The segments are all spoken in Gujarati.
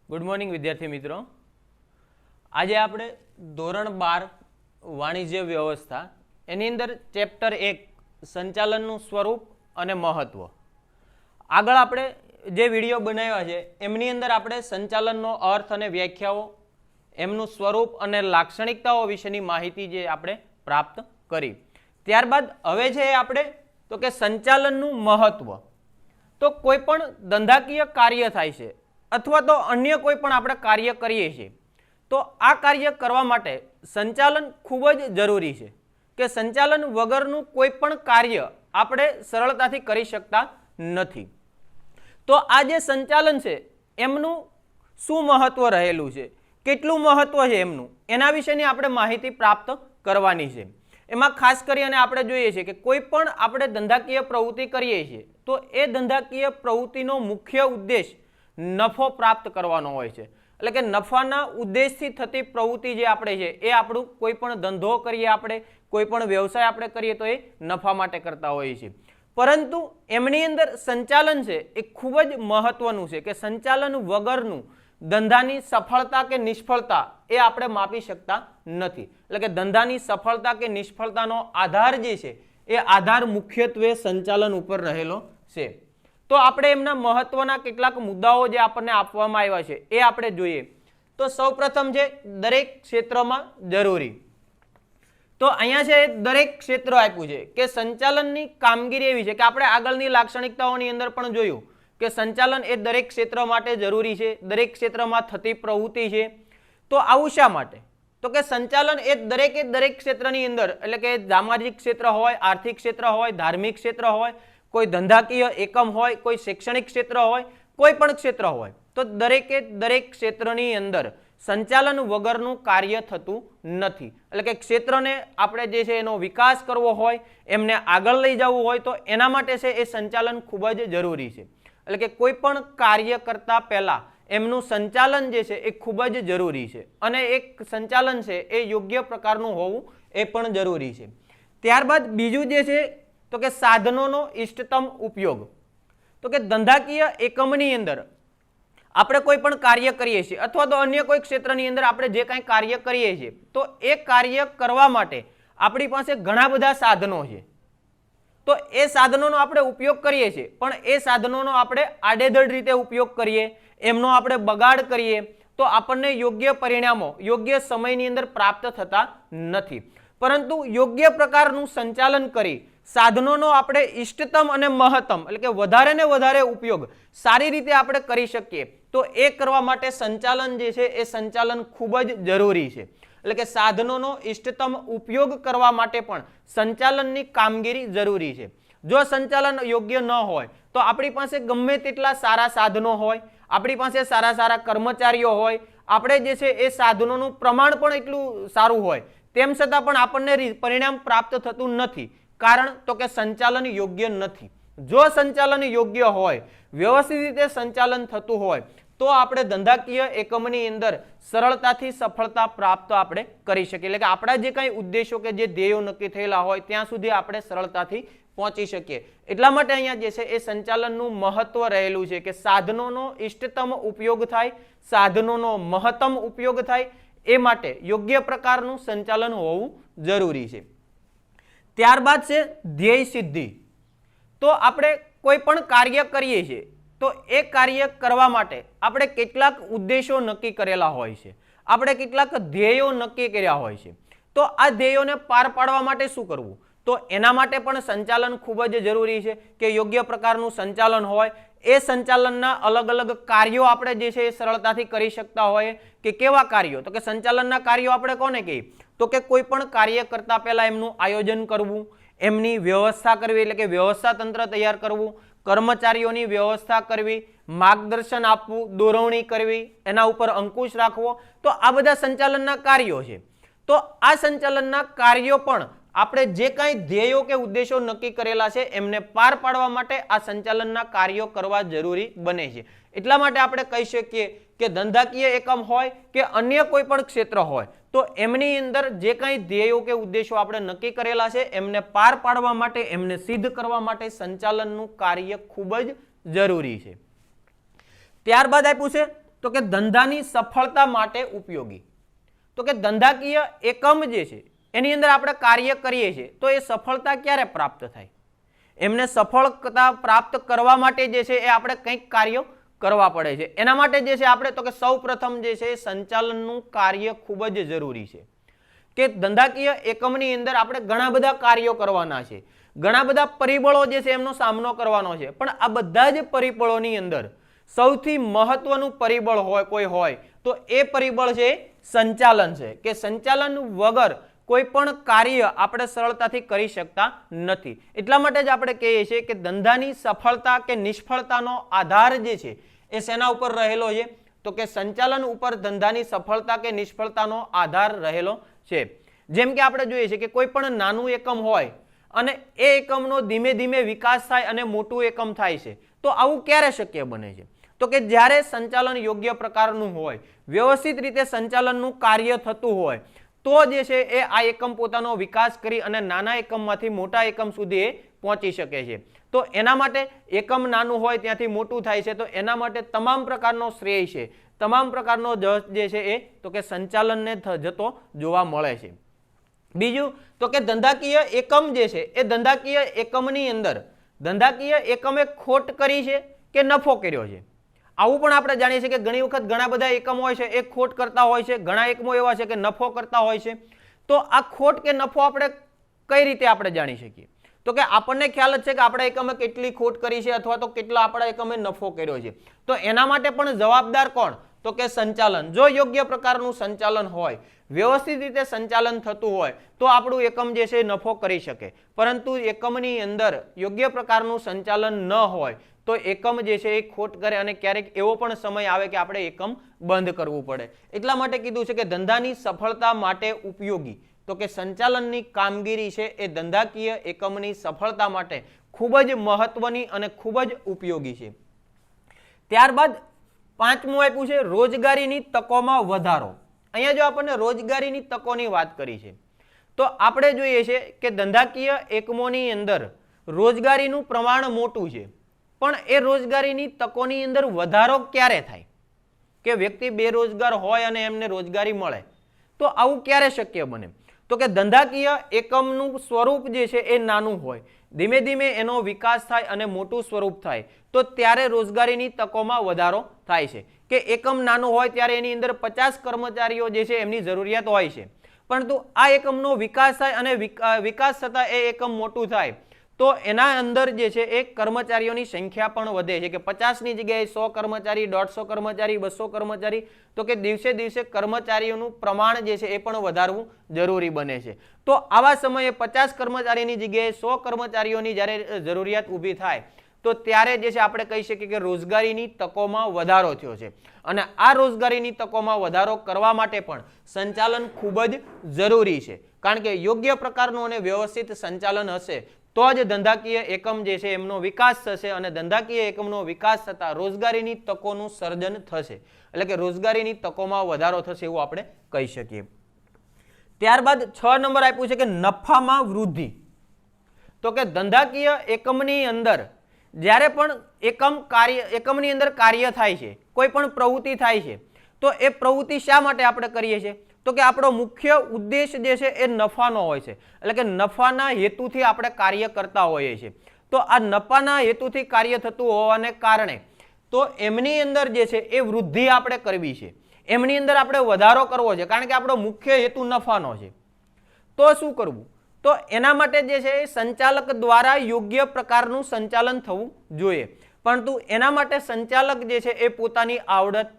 गुड मॉर्निंग विद्यार्थी मित्रों। आज આપણે ધોરણ 12 વાણિજ્ય વ્યવસ્થા એની અંદર ચેપ્ટર 1 સંચાલનનું સ્વરૂપ અને મહત્વ આગળ આપણે જે વિડિયો બનાવ્યા છે એમની અંદર આપણે સંચાલનનો અર્થ અને વ્યાખ્યાઓ એમનું સ્વરૂપ અને લાક્ષણિકતાઓ વિશેની માહિતી જે આપણે પ્રાપ્ત કરી। ત્યારબાદ હવે છે આપણે તો કે સંચાલનનું મહત્વ। તો કોઈ પણ ધંધાકીય કાર્ય થાય છે अथवा तो अन्य कोई पण आपणे कार्य करीए छीए तो आ कार्य करवा माटे संचालन खूब ज जरूरी है कि संचालन वगरनु कोई पण कार्य आपणे सरलताथी करी शकता नथी। तो आ जे संचालन छे एमनु शुं महत्व रहेलुं छे, केटलुं महत्व छे एमनु, एना विशेनी आपणे माहिती प्राप्त करवानी छे। एमां खास करीने आपणे जोईए छीए कि कोई पण आपणे धंधाकीय प्रवृत्ति करीए छीए तो ए धंधाकीय प्रवृत्तिनो मुख्य उद्देश्य नफो प्राप्त करवानो होय छे। એટલે કે નફાના ઉદ્દેશથી થતી પ્રવૃત્તિ જે આપણે છે એ આપણું કોઈ પણ ધંધો કરીએ, આપણે કોઈ પણ વ્યવસાય આપણે કરીએ તો એ નફા માટે કરતા હોઈએ છીએ। પરંતુ એમની અંદર સંચાલન છે એ ખૂબ જ મહત્વનું છે કે સંચાલન વગરનું ધંધાની સફળતા કે નિષ્ફળતા એ આપણે માપી શકતા નથી। એટલે કે ધંધાની સફળતા કે નિષ્ફળતાનો આધાર જે છે એ આધાર મુખ્યત્વે સંચાલન ઉપર રહેલો છે। तो आपणे एमना महत्वना केटलाक मुद्दाओ जे आपने आपवामां आव्या छे ए आपणे जोईए। तो सौप्रथम जे दरेक क्षेत्रमां जरूरी, तो अहींया छे दरेक क्षेत्र आप्युं छे के संचालननी कामगीरी एवी छे के आपणे आगळनी लाक्षणिकताओनी अंदर पण जोयुं के संचालन ए दरेक क्षेत्र माटे जरूरी छे, दरेक क्षेत्रमां थती प्रवृत्ति छे। तो आवुं शा माटे? तो के संचालन ए दरेक क्षेत्रनी अंदर एटले के सामाजिक क्षेत्र होय, आर्थिक क्षेत्र होय, धार्मिक क्षेत्र होय, कोई धंधाकीय एकम होय, कोई शैक्षणिक क्षेत्र होय, कोई पण क्षेत्र होय, तो दरेके दरेक क्षेत्रनी अंदर संचालन वगरनुं कार्य थतुं नथी। एटले के क्षेत्रने आपणे जे छे एनो विकास करवो होय, एमने आगळ लई जवुं होय तो एना माटे छे ए संचालन खूब ज जरूरी छे। एटले के कोई पण कार्य करता पहेला एमनुं संचालन जे छे ए खूब ज जरूरी छे अने एक संचालन छे ए योग्य प्रकारनुं होवुं ए पण जरूरी छे। त्यारबाद बीजुं जे छे तो के साधनों इष्टतम उपयोग। तो के धंधाकीय एकमनी अंदर आपणे कोई पण कार्य करीए छीए अथवा तो अन्य कोई क्षेत्रनी अंदर आपणे जे कांई कार्य करीए छीए तो ए कार्य करवा माटे आपणी पासे घणा बधा साधनो छे। तो ए साधनोनो आपणे उपयोग करीए छीए पण ए साधनोनो आपणे आडेधड रीते उपयोग करीए, एमनो आपणे बगाड़ करीए तो आपणने योग्य परिणामो योग्य समयनी अंदर प्राप्त थता नथी। परंतु योग्य प्रकारनुं संचालन करी साधनोनो आपणे इष्टतम अने महत्तम એટલે કે વધારે ને વધારે ઉપયોગ સારી રીતે આપણે કરી શકીએ તો એ કરવા માટે સંચાલન જે છે એ સંચાલન ખૂબ જ જરૂરી છે। એટલે કે સાધનોનો ઇષ્ટતમ ઉપયોગ કરવા માટે પણ સંચાલનની કામગીરી જરૂરી છે। જો સંચાલન યોગ્ય ન હોય તો આપણી પાસે ગમે તેટલા સારા સાધનો હોય, આપણી પાસે સારા સારા કર્મચારીઓ હોય, આપણે જે છે એ સાધનોનું પ્રમાણ પણ એટલું સારું હોય તેમ છતાં પણ આપણને પરિણામ પ્રાપ્ત થતું નથી। कारण तो के संचालन योग्य नहीं। जो संचालन योग्य होय, व्यवस्थित रीते संचालन थतुं होय तो आपणे धंधाकीय एकमनी अंदर सरलताथी सफलता प्राप्त आपणे करी शकीए। એટલે કે આપણા જે કાંઈ ઉદ્દેશો કે જે ધ્યેયો નક્કી થયેલા હોય ત્યાં સુધી આપણે સરળતાથી પહોંચી શકીએ। એટલા માટે અહીંયા જે છે એ સંચાલનનું મહત્વ રહેલું છે કે સાધનોનો ઇષ્ટતમ ઉપયોગ થાય, સાધનોનો મહત્તમ ઉપયોગ થાય, એ માટે યોગ્ય પ્રકારનું સંચાલન હોવું જરૂરી છે। त्यारबाद से ध्येय सिद्धि। तो आपणे कोई पण कार्य करीए छीए तो ए कार्य करवा माटे आपणे केटलाक उद्देशो नक्की करेला होय छे, आपणे केटलाक ध्येयो नक्की कर्या होय छे। तो आ ध्येयोने पार पाडवा माटे शुं करवुं? तो एना माटे पण संचालन खूब ज जरूरी छे के योग्य प्रकारनुं संचालन होय। ए संचालनना अलग अलग कार्यो आपणे जे छे सरळताथी करी शकता होय के केवा कार्यो? तो के संचालनना कार्यो आपणे कोने कहीए? तो के कोई पण कार्य करता पहला एमनुं आयोजन करवुं, एमनी व्यवस्था करवी એટલે કે व्यवस्था तंत्र तैयार करवुं, कर्मचारीओनी व्यवस्था करवी, मार्गदर्शन आपवुं, दोरवणी करवी, एना उपर अंकुश राखवो। तो आ बधा संचालनना कार्यो छे। तो आ संचालनना कार्यो पण આપણે જે કાંઈ ધ્યેયો કે ઉદ્દેશો નક્કી કરેલા છે એમને પાર પાડવા માટે આ સંચાલનના કાર્યો કરવા જરૂરી બને છે। એટલા માટે આપણે કહી શકીએ કે ધંધાકીય એકમ હોય કે અન્ય કોઈ પણ ક્ષેત્ર હોય તો એમની અંદર જે કાંઈ ધ્યેયો કે ઉદ્દેશો આપણે નક્કી કરેલા છે એમને પાર પાડવા માટે, એમને સિદ્ધ કરવા માટે સંચાલનનું કાર્ય ખૂબ જ જરૂરી છે। ત્યારબાદ આપ્યું છે તો કે ધંધાની સફળતા માટે ઉપયોગી. તો કે ધંધાકીય એકમ જે છે એની અંદર આપણે કાર્ય કરીએ છીએ તો એ સફળતા ક્યારે પ્રાપ્ત થાય? એમને સફળતા પ્રાપ્ત કરવા માટે જે છે એ આપણે કંઈક કાર્ય કરવા પડે છે. એના માટે જે છે આપણે તો કે સૌ પ્રથમ જે છે સંચાલનનું કાર્ય ખૂબ જ જરૂરી છે. કે ધંધાકીય એકમની અંદર આપણે ઘણા બધા કાર્યો કરવાના છે, ઘણા બધા પરિબળો જે છે એમનો સામનો કરવાનો છે, પણ આ બધા જ પરિબળોની અંદર સૌથી મહત્વનું પરિબળ કોઈ હોય તો એ પરિબળ છે સંચાલન છે. કે સંચાલન વગર કોઈ પણ કાર્ય આપણે સરળતાથી કરી શકતા નથી. એટલા માટે જ આપણે કહીએ છીએ કે ધંધાની સફળતા કે નિષ્ફળતાનો આધાર જે છે એ શેના ઉપર રહેલો છે? તો કે સંચાલન ઉપર ધંધાની સફળતા કે નિષ્ફળતાનો આધાર રહેલો છે. જેમ કે આપણે જોઈએ છે કે કોઈ પણ નાનું એકમ હોય અને એ એકમનો ધીમે ધીમે વિકાસ થાય અને મોટું એકમ થાય છે, તો આવું ક્યારે શક્ય બને છે? તો કે જ્યારે સંચાલન યોગ્ય પ્રકારનું હોય, વ્યવસ્થિત રીતે સંચાલનનું કાર્ય થતું હોય, તો જે છે એ આ એકમ પોતાનો વિકાસ કરી અને નાના એકમમાંથી મોટા એકમ સુધી એ પહોંચી શકે છે. તો એના માટે એકમ નાનું હોય ત્યાંથી મોટું થાય છે, તો એના માટે તમામ પ્રકારનો શ્રેય છે, તમામ પ્રકારનો જે છે એ તો કે સંચાલનને જતો જોવા મળે છે. બીજું તો કે ધંધાકીય એકમ જે છે એ ધંધાકીય એકમની અંદર ધંધાકીય એકમે ખોટ કરી છે કે નફો કર્યો છે? આવું પણ આપણે જાણીએ છીએ કે ઘણી વખત ઘણા બધા એકમો હોય છે એ ખોટ કરતા હોય છે, ઘણા એકમો એવા છે કે નફો કરતા હોય છે. તો આ ખોટ કે નફો આપણે કઈ રીતે આપણે જાણી શકીએ? તો કે આપણને ખ્યાલ જ છે કે આપણા એકમે કેટલી ખોટ કરી છે અથવા તો કેટલા આપણા એકમે નફો કર્યો છે. તો એના માટે પણ જવાબદાર કોણ? તો કે સંચાલન. જો યોગ્ય પ્રકારનું સંચાલન હોય, વ્યવસ્થિત રીતે સંચાલન થતું હોય તો આપણું એકમ જે છે નફો કરી શકે. પરંતુ એકમની અંદર યોગ્ય પ્રકારનું સંચાલન ન હોય તો એકમ જે છે એ ખોટ કરે અને ક્યારેક એવો પણ સમય આવે કે આપણે એકમ બંધ કરવું પડે. એટલા માટે કીધું છે કે ધંધાની સફળતા માટે ઉપયોગી તો કે સંચાલનની કામગીરી છે એ ધંધાકીય એકમની સફળતા માટે ખૂબ જ મહત્વની અને ખૂબ જ ઉપયોગી છે. ત્યારબાદ પાંચમું આપ્યું છે રોજગારીની તકોમાં વધારો. અહીંયા જો આપણને રોજગારીની તકોની વાત કરી છે તો આપણે જોઈએ છે કે ધંધાકીય એકમોની અંદર રોજગારીનું પ્રમાણ મોટું છે, પણ એ રોજગારીની તકોની અંદર વધારો ક્યારે થાય? કે વ્યક્તિ બેરોજગાર હોય અને એમને રોજગારી મળે, તો આવું ક્યારે શક્ય બને? તો કે ધંધાકીય એકમનું સ્વરૂપ જે છે એ નાનું હોય, ધીમે ધીમે એનો વિકાસ થાય અને મોટું સ્વરૂપ થાય તો ત્યારે રોજગારીની તકોમાં વધારો થાય છે. કે એકમ નાનું હોય ત્યારે એની અંદર 50 કર્મચારીઓ જે છે એમની જરૂરિયાત હોય છે, પરંતુ આ એકમનો વિકાસ થાય અને વિકાસ થતાં એ એકમ મોટું થાય તો એના અંદર જે છે એ કર્મચારીઓની સંખ્યા પણ વધે છે. કે 50ની જગ્યાએ 100 કર્મચારી, 150 કર્મચારી, 200 કર્મચારી, તો કે દિવસે દિવસે કર્મચારીઓનું પ્રમાણ જે છે એ પણ વધારવું જરૂરી બને છે. તો આવા સમયે 50 કર્મચારીની જગ્યાએ 100 કર્મચારીઓની જ્યારે જરૂરિયાત ઊભી થાય તો ત્યારે જે છે આપણે કહી શકીએ કે રોજગારીની તકોમાં વધારો થયો છે. અને આ રોજગારીની તકોમાં વધારો કરવા માટે પણ સંચાલન ખૂબ જ જરૂરી છે. કારણ કે યોગ્ય પ્રકારનું અને વ્યવસ્થિત સંચાલન હશે તો જ ધંધાકીય એકમ જે છે એમનો વિકાસ થશે અને ધંધાકીય એકમનો વિકાસ થતા રોજગારીની તકોનું સર્જન થશે, એટલે કે રોજગારીની તકોમાં વધારો થશે એવું આપણે કહી શકીએ. ત્યારબાદ 6 નંબર આપ્યું છે કે નફામાં વૃદ્ધિ. તો કે ધંધાકીય એકમની અંદર જ્યારે પણ એકમની અંદર કાર્ય થાય છે, કોઈ પણ પ્રવૃત્તિ થાય છે, તો એ પ્રવૃત્તિ શા માટે આપણે કરીએ છીએ? તો કે આપણો મુખ્ય ઉદ્દેશ જે છે એ નફાનો હોય છે, એટલે કે નફાના હેતુથી આપણે કાર્ય કરતા હોઈએ છીએ. તો આ નફાના હેતુથી કાર્ય થતું હોવાને કારણે તો એમની અંદર જે છે એ વૃદ્ધિ આપણે કરવી છે, એમની અંદર આપણે વધારો કરવો છે, કારણ કે આપણો મુખ્ય હેતુ નફાનો છે. તો શું કરવું? તો એના માટે જે છે એ સંચાલક દ્વારા યોગ્ય પ્રકારનું સંચાલન થવું જોઈએ. પરંતુ એના માટે સંચાલક જે છે એ પોતાની આવડત,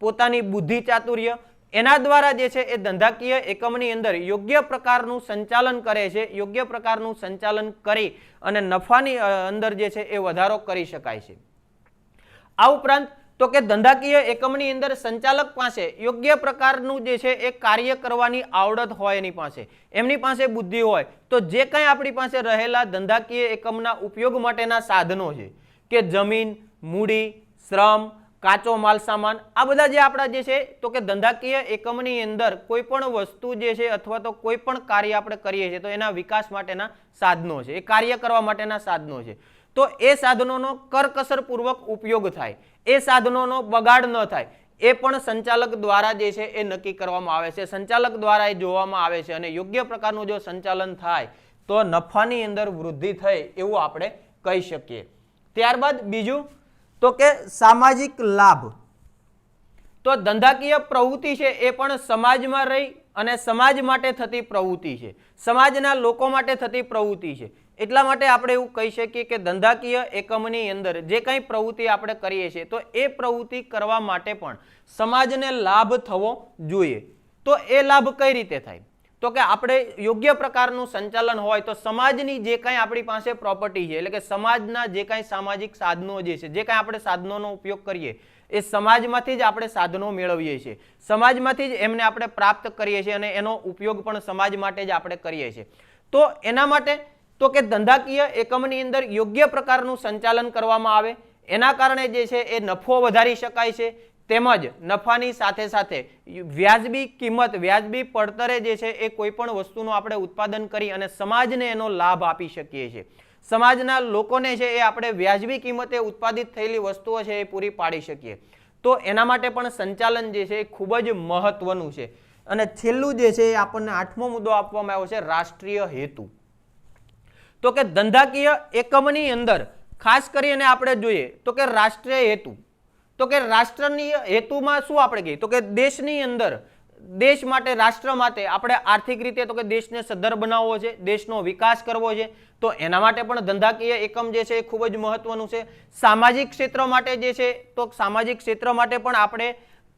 પોતાની બુદ્ધિ ચાતુર્ય એના દ્વારા જે છે એ ધંધાકીય એકમની અંદર યોગ્ય પ્રકારનું સંચાલન કરે છે, યોગ્ય પ્રકારનું સંચાલન કરી અને નફાની અંદર જે છે એ વધારો કરી શકાય છે. આ ઉપરાંત તો કે ધંધાકીય એકમની અંદર સંચાલક પાસે યોગ્ય પ્રકારનું જે છે એ કાર્ય કરવાની આવડત હોય, એમની પાસે બુદ્ધિ હોય, તો જે કંઈ આપણી પાસે રહેલા ધંધાકીય એકમના ઉપયોગ માટેના સાધનો છે કે જમીન, મૂડી, શ્રમ, કાચો માલ સામાન, આ બધા જે આપણા જે છે તો કે ધંધાકીય એકમની અંદર કોઈ પણ વસ્તુ જે છે અથવા તો કોઈ પણ કાર્ય આપણે કરીએ છીએ તો એના વિકાસ માટેના સાધનો છે, એ કાર્ય કરવા માટેના સાધનો છે. તો એ સાધનોનો કરકસરપૂર્વક ઉપયોગ થાય, એ સાધનોનો બગાડ ન થાય, એ પણ સંચાલક દ્વારા જે છે એ નક્કી કરવામાં આવે છે, સંચાલક દ્વારા એ જોવામાં આવે છે અને યોગ્ય પ્રકારનું જો સંચાલન થાય તો નફાની અંદર વૃદ્ધિ થઈ એવું આપણે કહી શકીએ. ત્યારબાદ બીજું તો કે સામાજિક લાભ. તો ધંધાકીય પ્રવૃત્તિ છે એ પણ સમાજમાં રહી અને સમાજ માટે થતી પ્રવૃત્તિ છે, સમાજના લોકો માટે થતી પ્રવૃત્તિ છે. એટલા માટે આપણે એવું કહી શકીએ કે ધંધાકીય એકમની અંદર જે કંઈ પ્રવૃત્તિ આપણે કરીએ છીએ તો એ પ્રવૃત્તિ કરવા માટે પણ સમાજને લાભ થવો જોઈએ. તો એ લાભ કઈ રીતે થાય? તો કે આપણે યોગ્ય પ્રકારનું સંચાલન હોય તો સમાજની જે કંઈ આપણી પાસે પ્રોપર્ટી છે, એટલે કે સમાજના જે કંઈ સામાજિક સાધનો જે છે, જે કંઈ આપણે સાધનોનો ઉપયોગ કરીએ એ સમાજમાંથી જ આપણે સાધનો મેળવીએ છીએ, સમાજમાંથી જ એમને આપણે પ્રાપ્ત કરીએ છીએ અને એનો ઉપયોગ પણ સમાજ માટે જ આપણે કરીએ છીએ. તો એના માટે તો કે ધંધાકીય એકમની અંદર યોગ્ય પ્રકારનું સંચાલન કરવામાં આવે, એના કારણે જે છે એ નફો વધારી શકાય છે, તેમજ નફાની સાથે સાથે વ્યાજબી કિંમત, વ્યાજબી પડતરે જે છે એ કોઈ પણ વસ્તુનું આપણે ઉત્પાદન કરી અને સમાજને એનો લાભ આપી શકીએ છીએ. સમાજના લોકોને છે એ આપણે વ્યાજબી કિંમતે ઉત્પાદિત થયેલી વસ્તુઓ છે એ પૂરી પાડી શકીએ. તો એના માટે પણ સંચાલન જે છે એ ખૂબ જ મહત્વનું છે. અને છેલ્લું જે છે એ આપણને 8મો મુદ્દો આપવામાં આવ્યો છે રાષ્ટ્રીય હેતુ. તો કે ધંધાકીય એકમની અંદર ખાસ કરીને આપણે જોઈએ તો કે રાષ્ટ્રીય હેતુ, તો કે રાષ્ટ્રની હેતુમાં શું આપણે કહીએ તો કે દેશની અંદર દેશ માટે, રાષ્ટ્ર માટે આપણે આર્થિક રીતે તો કે દેશને સદ્ધર બનાવવો છે, દેશનો વિકાસ કરવો છે. તો એના માટે પણ ધંધાકીય એકમ જે છે એ ખૂબ જ મહત્વનું છે. સામાજિક ક્ષેત્ર માટે જે છે તો સામાજિક ક્ષેત્ર માટે પણ આપણે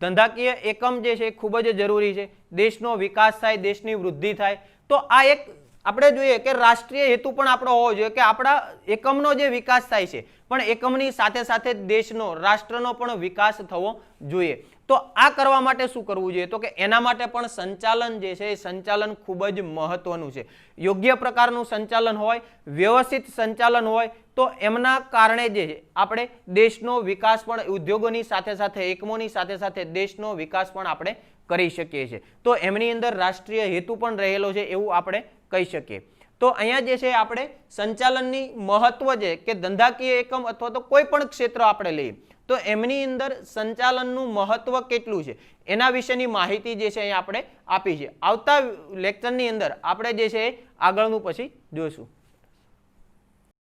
ધંધાકીય એકમ જે છે એ ખૂબ જ જરૂરી છે. દેશનો વિકાસ થાય, દેશની વૃદ્ધિ થાય. તો આ એક આપણે જોઈએ કે રાષ્ટ્રીય હેતુ પણ આપણો હોવો જોઈએ કે આપણા એકમનો જે વિકાસ થાય છે પણ એકમની સાથે સાથે દેશનો, રાષ્ટ્રનો પણ વિકાસ થવો જોઈએ. તો આ કરવા માટે શું કરવું જોઈએ તો કે એના માટે પણ સંચાલન જે છે એ સંચાલન ખૂબ જ મહત્વનું છે. યોગ્ય પ્રકારનું સંચાલન હોય, વ્યવસ્થિત સંચાલન હોય તો એમના કારણે જે આપણે દેશનો વિકાસ પણ ઉદ્યોગોની સાથે સાથે, એકમોની સાથે સાથે દેશનો વિકાસ પણ આપણે કરી શકીએ છીએ. તો એમની અંદર રાષ્ટ્રીય હેતુ પણ રહેલો છે એવું આપણે કહી શકીએ. તો અહીંયા જે છે આપણે સંચાલનની મહત્વ છે કે ધંધાકીય એકમ અથવા તો કોઈ પણ ક્ષેત્ર આપણે લઈએ તો એમની અંદર સંચાલનનું મહત્વ કેટલું છે એના વિશેની માહિતી જે છે અહીંયા આપણે આપી છે. આવતા લેક્ચરની અંદર આપણે જે છે આગળનું પછી જોઈશું.